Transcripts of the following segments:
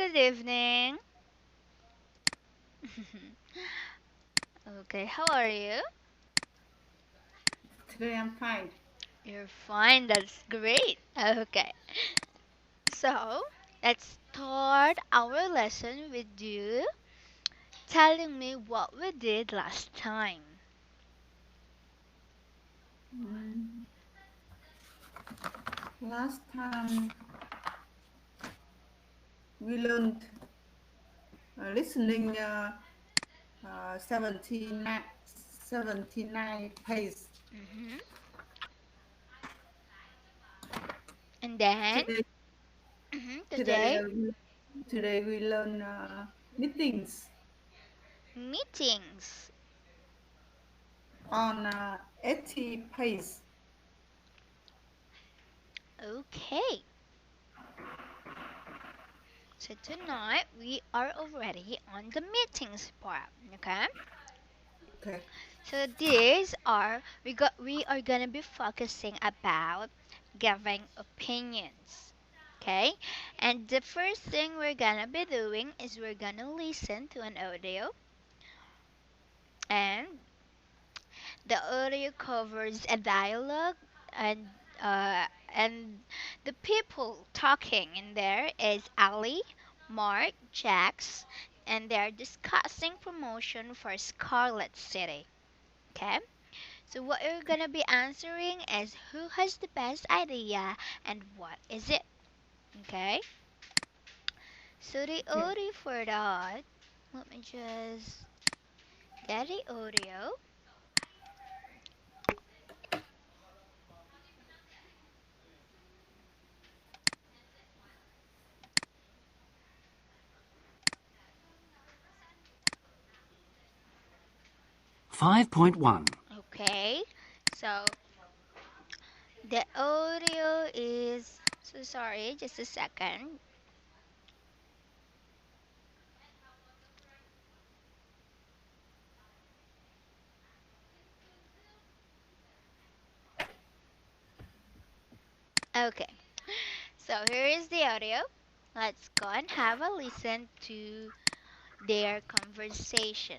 good evening. Okay, how are you? Today I'm fine. You're fine, that's great. Okay, so let's start our lesson with you telling me what we did last time. Mm, Last time we learned listening 79 pace. hmm And then, Today, today, today, today we learn meetings meetings. on 80 pace. Okay, so tonight we are already on the meetings part. Okay, Okay. so we are gonna be focusing about giving opinions. Okay, and the first thing we're gonna be doing is we're gonna listen to an audio, and the audio covers a dialogue, and and the people talking in there is Ali, Mark, Jax, and they're discussing promotion for Scarlet City. Okay, so what you're gonna be answering is who has the best idea and what is it. Okay, so the Yeah. audio for that, let me just get the audio. 5.1. Okay, so the audio is so sorry, just a second. Okay, so here is the audio. Let's go and have a listen to their conversation.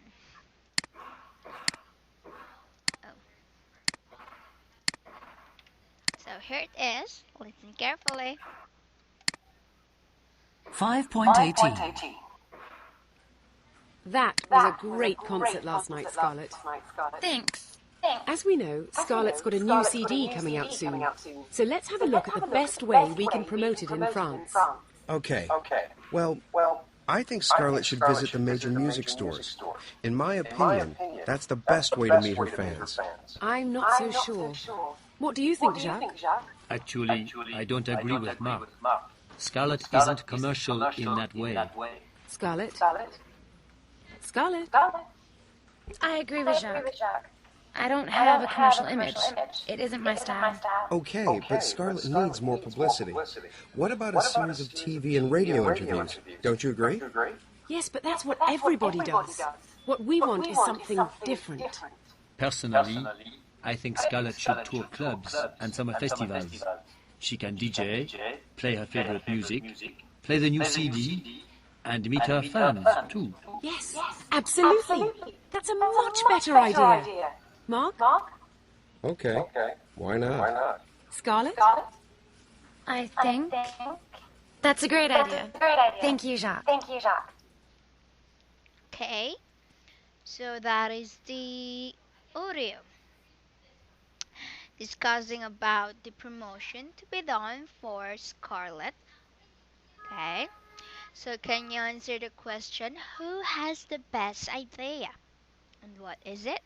Oh, so here it is. Listen carefully. 5.18. That was a great concert last night, Scarlett. Thanks. As we know, Scarlett's got a new CD coming out soon. So let's have a look at the best way we can promote it in France. Okay. Well, I think Scarlett should visit the major music stores. In my opinion, that's the best way to meet her fans. I'm not so sure. What do you think, Jacques? Actually, I don't agree with Mark. Scarlett isn't commercial in that way. Scarlett? Scarlett? I agree with Jacques. I don't have a commercial image. It isn't my style. Okay, but Scarlett needs more publicity. What about a series of TV and radio interviews? Don't you agree? Yes, but that's what everybody does. What we want is something different. Personally, I think Scarlett should tour clubs and summer festivals. She can DJ, play her favorite music, play the new CD, and meet her fans too. Yes, absolutely. That's a much better idea. Mark? Okay. Why not? Scarlett? I think that's a great idea. Thank you, Jacques. Okay, so that is the audio discussing about the promotion to be done for Scarlett. Okay, so can you answer the question who has the best idea and what is it?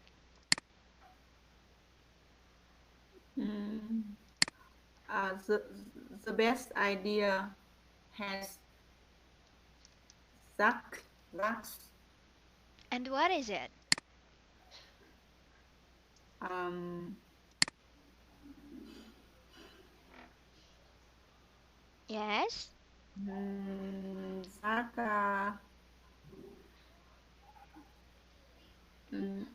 Mm, the best idea has Zach. And what is it? Um, Yes? Zach. Mm,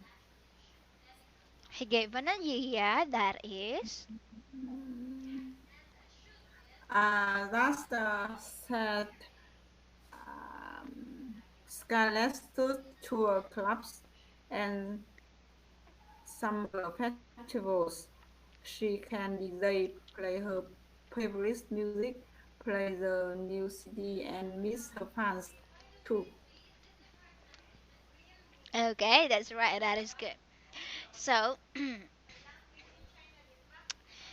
He gave an idea that is. that's the said Scarlett should tour clubs and summer festivals. She can DJ, play her favorite music, play the new CD, and miss her fans too. Okay, that's right. That is good. So,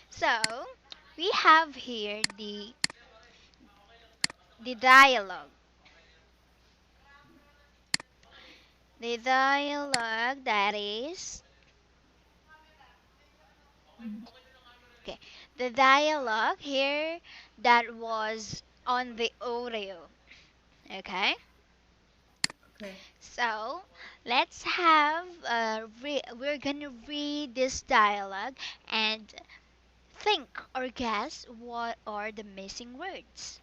so we have here the dialogue. The dialogue that is okay. The dialogue here that was on the audio. Okay. Okay, So let's have we're gonna read this dialogue and think or guess what are the missing words.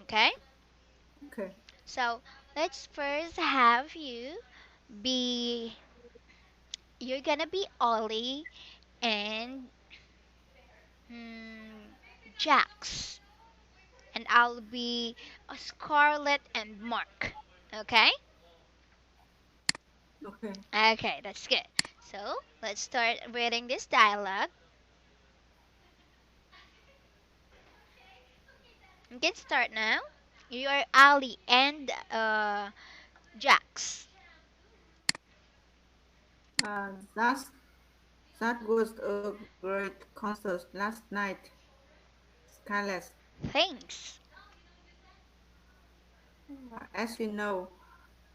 Okay? okay, So let's first have be you're gonna be Ollie and mm, Jax, and I'll be Scarlett and Mark. Okay? okay. Okay, that's good. So let's start reading this dialogue. You can start now. You are Ali and Jax. Uh, that's, that was a great concert last night, Scarlett. Thanks. As you know,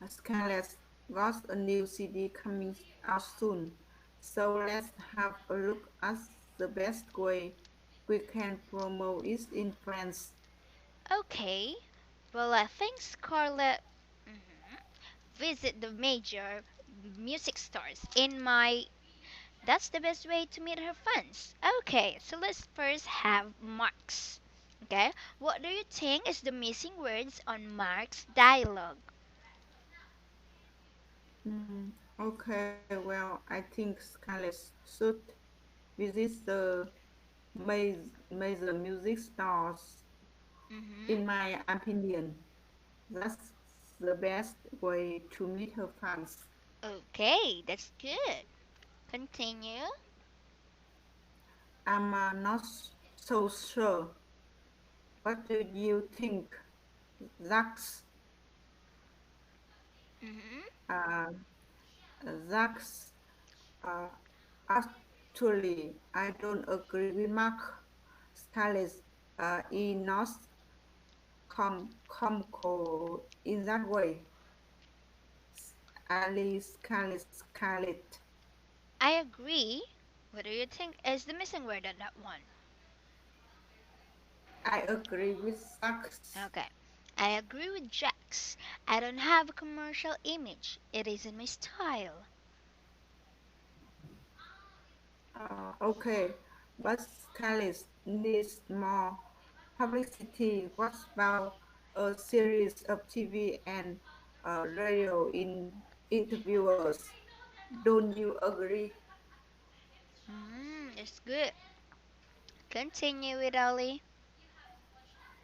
Scarlett got a new CD coming out soon. So let's have a look at the best way we can promote it in France. Okay. Well, I think Scarlett visit the major music stars in my. That's the best way to meet her fans. Okay, so let's first have Mark's. Okay, what do you think is the missing words on Mark's dialogue? Mm, okay, well, I think Scarlett should visit the major music stars, Mm-hmm. in my opinion. That's the best way to meet her fans. Okay, that's good. Continue. I'm not so sure. What do you think? That's Mm-hmm. uh, that's uh, actually I don't agree with Mark. Scarlett is not comical in that way. Alice, Scarlett, Scarlett. I agree. What do you think is the missing word on that one? I agree with Sachs. Okay. I agree with Jax. I don't have a commercial image. It isn't my style. Okay, but Scarlett needs more publicity. What about a series of TV and radio interviewers? Don't you agree? It's good. Continue with Ali.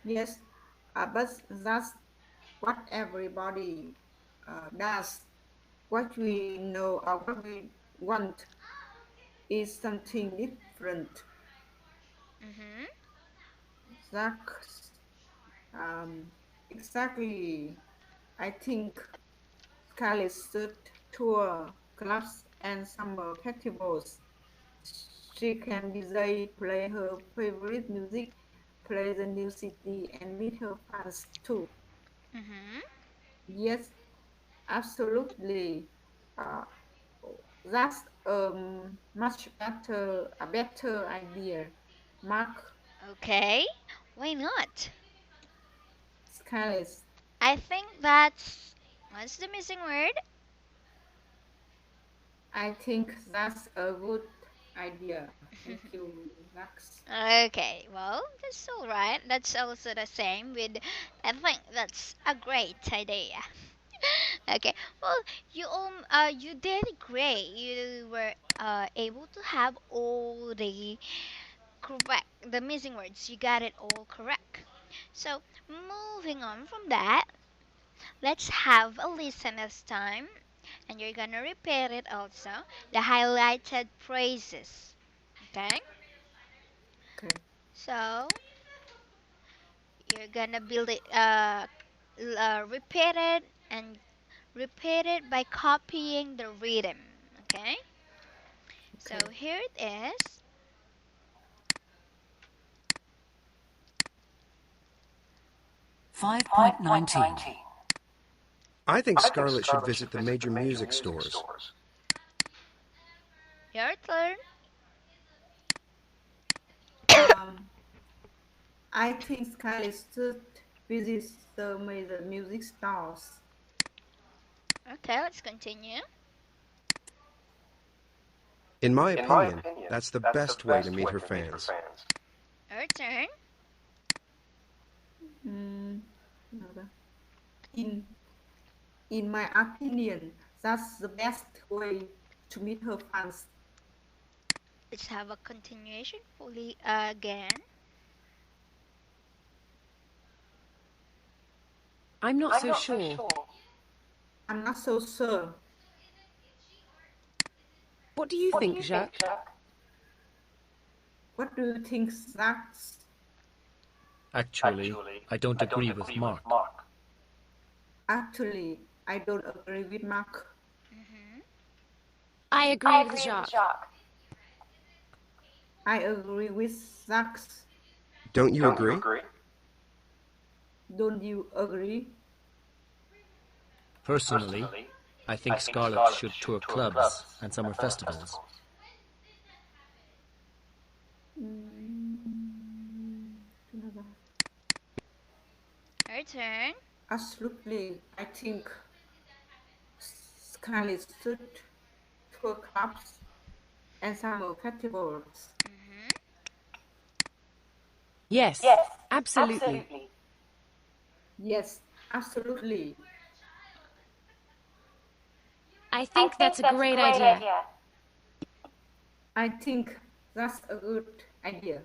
Yes, but that's what everybody does. What we know or what we want is something different. Mm-hmm. That's exactly. I think Scarlett should tour clubs and summer festivals. She can DJ, play her favorite music, play the new CD, and meet her fans too. Mm-hmm. Yes, absolutely. Uh, that's a better idea. Mark, Okay. Why not? Scarlett, I think that's what's the missing word? I think that's a good idea. Thank you, Max. Okay, well, that's all right. That's also the same with. I think that's a great idea. Okay, well, you did great. You were able to have all the correct, the missing words. You got it all correct. So moving on from that, let's have a listen this time, and you're gonna repeat it also. The highlighted phrases. Okay? Okay. So you're gonna build it, repeat it and repeat it by copying the rhythm. Okay? So Okay. here it is. 5.19. I think Scarlett should visit the major music stores. Your turn. I think Scarlett should visit the major music stores. Okay, let's continue. In my opinion, that's the best way to meet her fans. Your turn. Another. In my opinion, that's the best way to meet her fans. Let's have a continuation fully again. I'm not so sure. I'm not so sure. What do you think, Jacques? What do you think, Zach? Actually, I don't agree with Mark. Actually, I don't agree with Mark. I agree with Jacques. I agree with Zach. Don't you agree? Don't you agree? Personally, I think Scarlett should tour clubs and summer festivals. Your turn. Absolutely, I think Scarlett should tour clubs and summer festivals. Yes, absolutely. Yes, absolutely. I think that's a great idea. I think that's a good idea.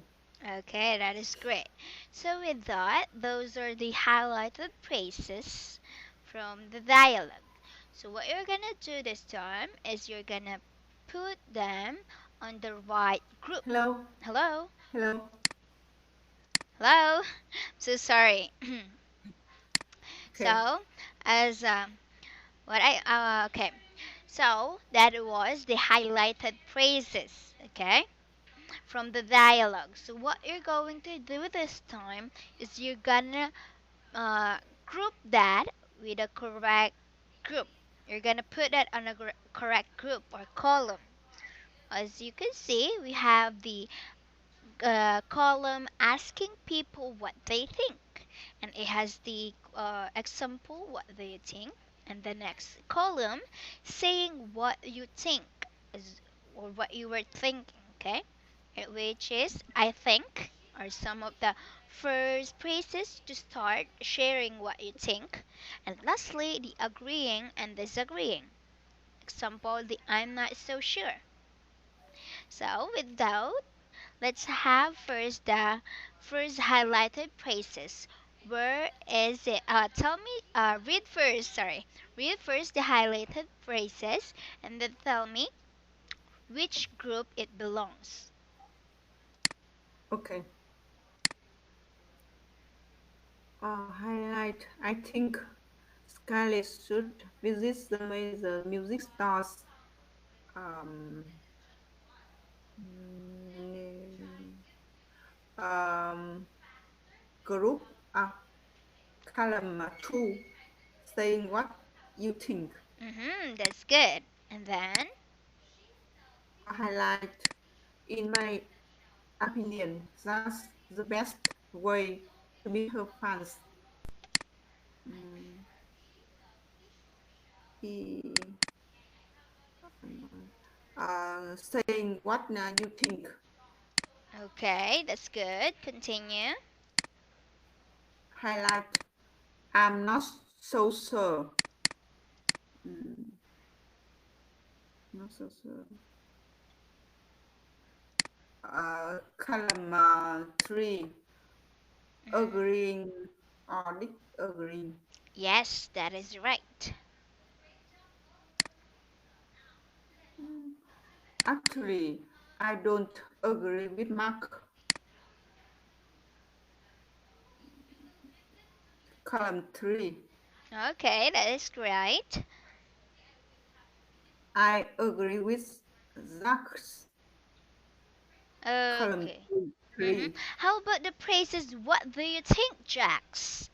Okay, that is great. So with that, those are the highlighted phrases from the dialogue. So what you're gonna do this time is you're gonna put them on the right group. Hello? Hello? Hello? Hello? So sorry. Okay. So, as what I okay. So that was the highlighted phrases, okay, from the dialogue. So what you're going to do this time is you're gonna group that with a correct group. You're gonna put that on a correct group or column. As you can see, we have the column asking people what they think, and it has the example, what do you think, and the next column saying what you think or what you were thinking, okay, which is I think, or some of the first phrases to start sharing what you think, and lastly the agreeing and disagreeing. Example, the I'm not so sure. So without, let's have first the first highlighted phrases. Where is it? Tell me, read first, sorry. Read first the highlighted phrases and then tell me which group it belongs. Okay. Highlight. I think Scarlett should visit the major music stores. Um, Group column 2 saying what you think. That's good. And then, Highlight. In my opinion, that's the best way to meet her fans. Saying what you think. okay, that's good. Continue. Highlight. I'm not so sure. Not so sure. Column 3 agreeing or disagreeing. Yes, that is right. Actually, I don't agree with Mark. Column 3. Okay, that is right. I agree with Zach's. Column Okay. 3. How about the praises? What do you think, Jax?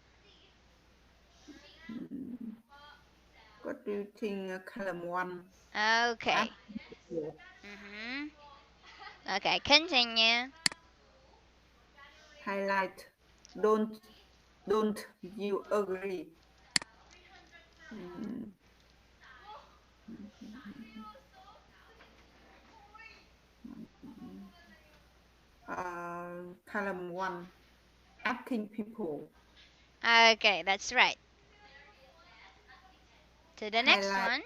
What do you think? Column 1. Okay. Mm-hmm. Okay, continue. Highlight. Don't don't you agree? Column 1. Acting people. Okay, that's right. To the next Highlight. one.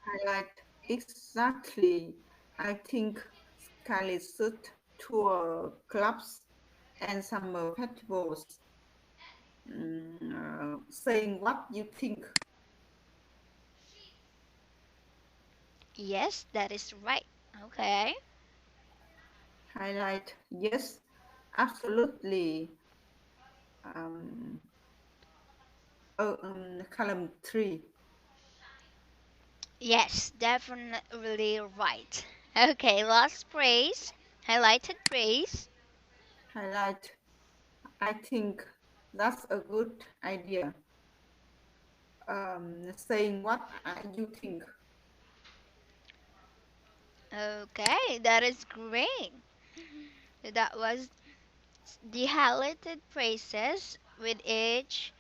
Highlight. Exactly. I think Scarlett should tour clubs and summer festivals. Saying what you think. Yes, that is right. Okay. Highlight. Yes, absolutely. Um, Column 3. Yes, definitely right. Okay, last praise. Highlighted praise. Highlight. I think that's a good idea. Saying what you think. Okay, that is great. That was the highlighted praises with each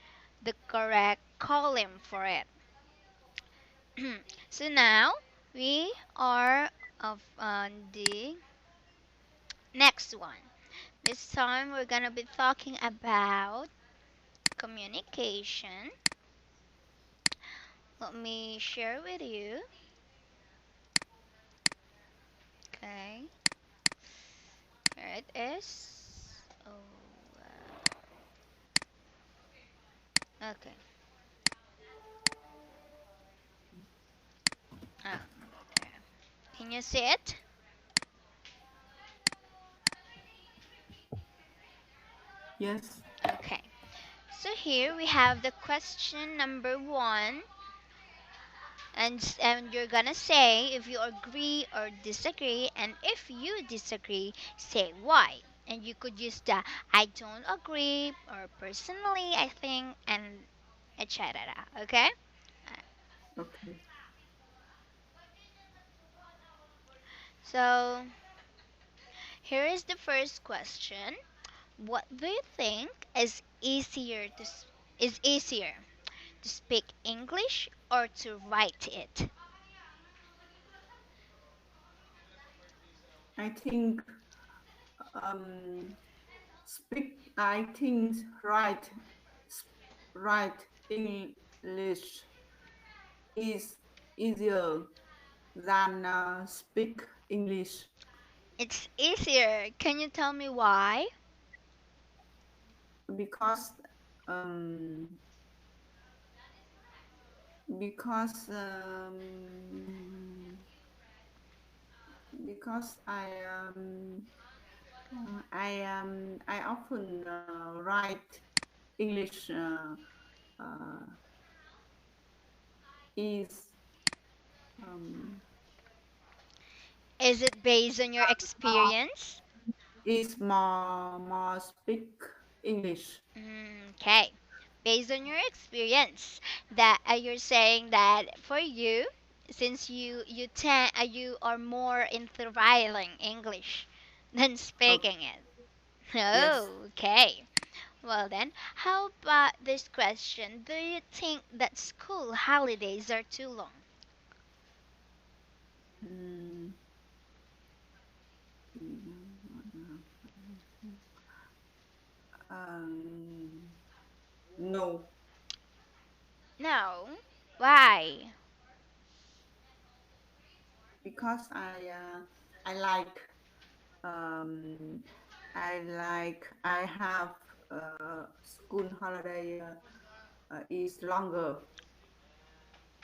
the correct column for it. So now we are on the next one. This time we're gonna be talking about communication. Let me share with you. Okay, here it is. Oh, okay. Oh, there. Can you see it? Yes. Okay. So here we have the question number one, and you're gonna say if you agree or disagree, and if you disagree, say why. And you could use the I don't agree or personally I think and etc. Okay? Okay. So here is the first question. What do you think is easier to speak English or to write it? I think um, I think write English is easier than speak English It's easier. Can you tell me why? because um, because um, because I often write English uh, is um, Is it based on your experience? is more speak English. Okay. Based on your experience, that you're saying that for you, since you are more into writing English than Oh, speaking it. yes. Oh, okay. Well then, how about this question? Do you think that school holidays are too long? Mm, um, no, No. Why? because I like um, I have school holiday is longer.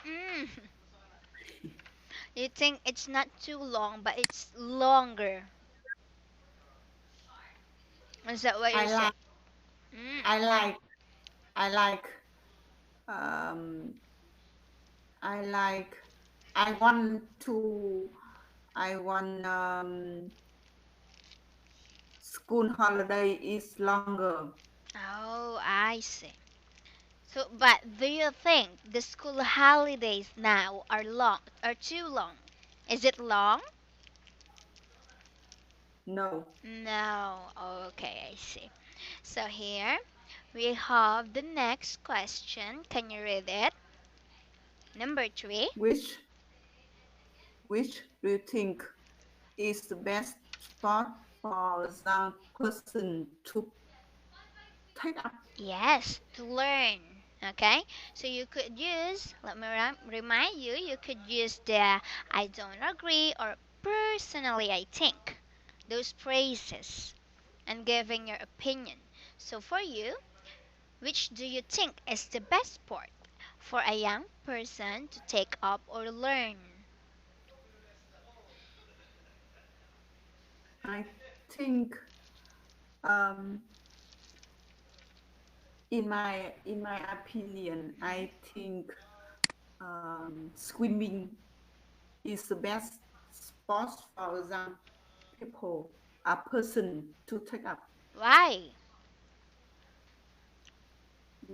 Mm. You think it's not too long, but it's longer. Is that what I you're saying? like Mm. I like I like um, I like I want to I want school holiday is longer. Oh, I see. So, but do you think the school holidays now are too long? Is it long? No. No. Okay, I see. So here we have the next question. Can you read it? Number three. Which do you think is the best sport for young person to take up? Yes, to learn. Okay, so you could use, let me remind you, you could use the I don't agree or personally I think, those phrases, and giving your opinion. So for you, which do you think is the best sport for a young person to take up or learn? I think um, in my opinion, I think swimming is the best sport for young people, a person to take up Why?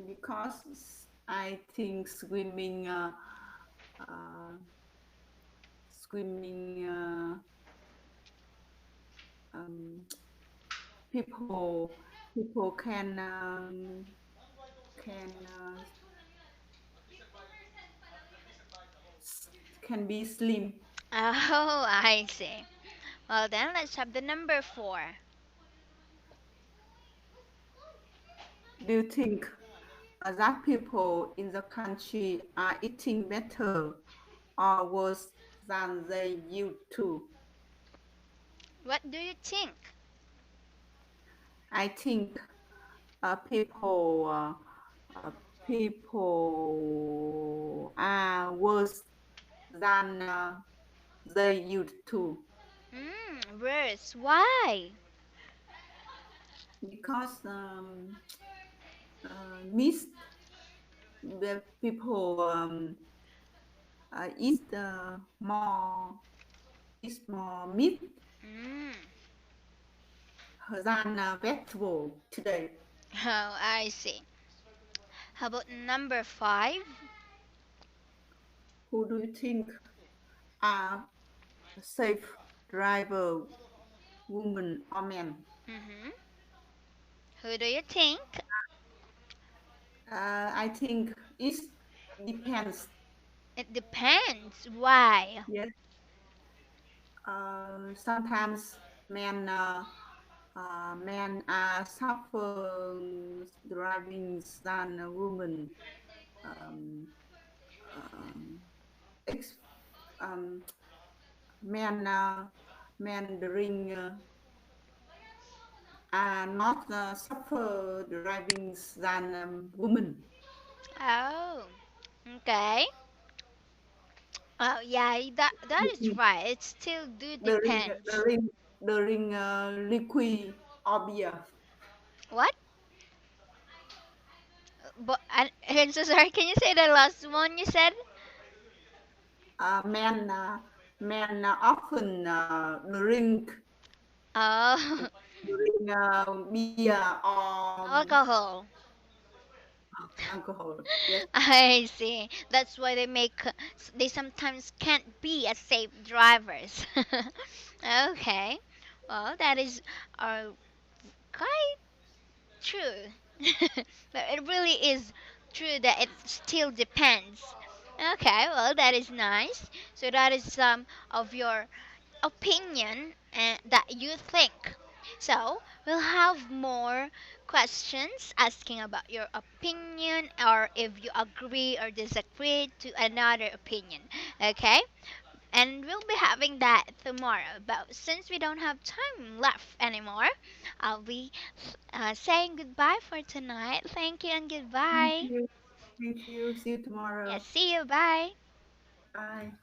because I think uh, swimming um, people can can be slim. Oh, I see. Well, then let's have the number four. Do you think that people in the country are eating better or worse than they used to? What do you think? I think uh, people uh, uh, people are worse than they used to Worse. Why? because miss the people eat more meat Mm. than vegetable today. Oh, I see. How about number five? Who do you think are safe driver, woman or man? Mm-hmm. Who do you think? I think it depends. It depends. Why? Yes. Sometimes men are suffer driving than a woman. Um, um, ex, um, men men drink are not suffer driving than women. Oh, okay. Oh, yeah, that is right. It still do During depends. during during liquid or beer. What? But I'm so sorry. Can you say the last one you said? Men often Oh, drink beer or alcohol. alcohol. Yes, I see. That's why they sometimes can't be as safe drivers. Okay. Well, that is quite true. But it really is true that it still depends. Okay, well, that is nice. So that is some of your opinion that you think. So we'll have more questions asking about your opinion or if you agree or disagree to another opinion. Okay? And we'll be having that tomorrow. But since we don't have time left anymore, I'll be saying goodbye for tonight. Thank you and thank goodbye. you. Thank you. See you tomorrow. Yeah, see you. Bye. Bye.